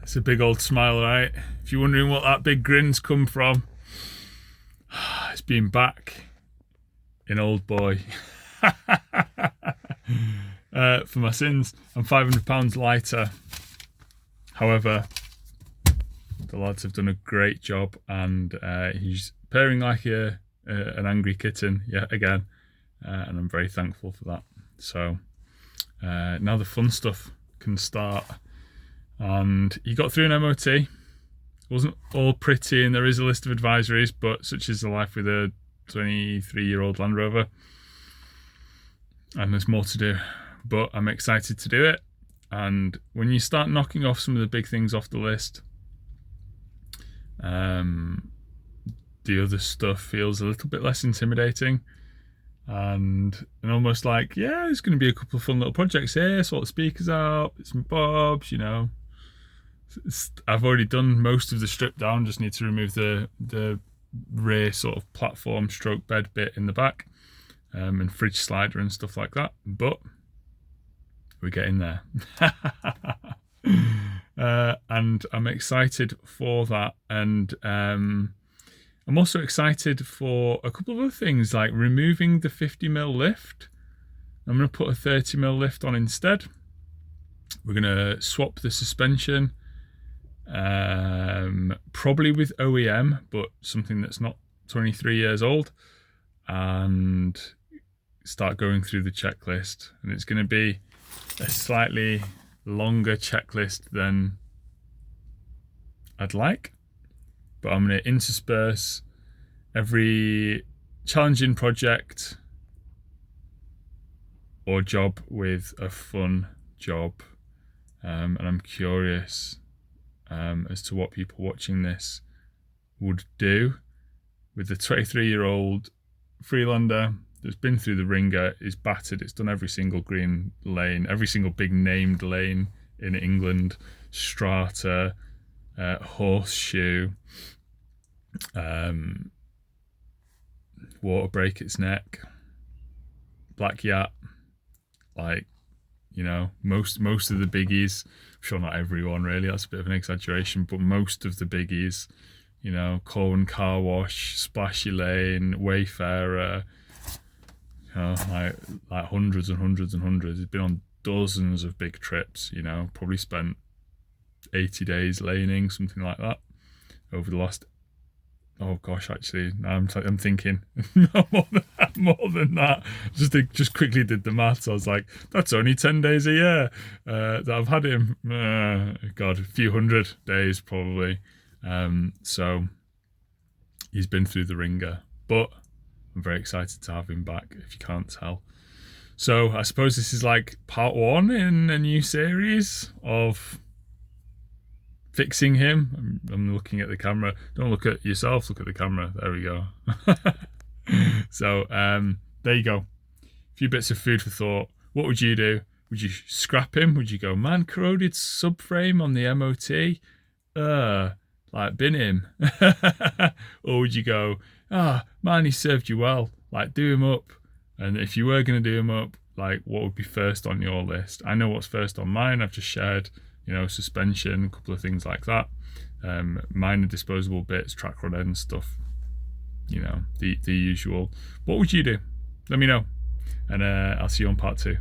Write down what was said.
It's a big old smile, right? If you're wondering what that big grin's come from, it's been back in OldBoy. For my sins, I'm £500 lighter. However, the lads have done a great job, and he's purring like an angry kitten yet again, and I'm very thankful for that. So now the fun stuff can start. And he got through an MOT. It wasn't all pretty, and there is a list of advisories, but such is the life with a 23-year-old Land Rover, and there's more to do. But I'm excited to do it. And when you start knocking off some of the big things off the list, the other stuff feels a little bit less intimidating, and almost like, yeah, there's going to be a couple of fun little projects here, sort the speakers out, bits and bobs, you know. I've already done most of the strip down, just need to remove the rear sort of platform stroke bed bit in the back, and fridge slider and stuff like that, but we're getting there. And I'm excited for that, and I'm also excited for a couple of other things, like removing the 50mm lift. I'm going to put a 30mm lift on instead. We're going to swap the suspension, probably with OEM, but something that's not 23 years old, and start going through the checklist. And it's going to be a slightly longer checklist than I'd like, but I'm going to intersperse every challenging project or job with a fun job, and I'm curious as to what people watching this would do with the 23-year-old Freelander that's been through the ringer, is battered, it's done every single green lane, every single big named lane in England, strata, horseshoe, water break its neck, black yacht, like, you know, most of the biggies. I'm sure not everyone really, that's a bit of an exaggeration, but most of the biggies, you know, Corwin Car Wash, Splashy Lane, Wayfarer, you know, like hundreds and hundreds and hundreds. He's been on dozens of big trips, you know, probably spent 80 days laning, something like that, over the last, oh gosh, actually, now I'm thinking, no, more than that. Just quickly did the maths. I was like, that's only 10 days a year that I've had him. God, a few hundred days probably. So he's been through the ringer, but I'm very excited to have him back, if you can't tell. So I suppose this is like part one in a new series of fixing him. I'm looking at the camera. Don't look at yourself, look at the camera. There we go. So there you go. A few bits of food for thought. What would you do? Would you scrap him? Would you go, man, corroded subframe on the MOT? Like, bin him. Or would you go, man, he served you well, like, do him up? And if you were going to do him up, like, what would be first on your list? I know what's first on mine. I've just shared, you know, suspension, a couple of things like that, minor disposable bits, track rod end stuff, you know, the usual. What would you do? Let me know, and I'll see you on part 2.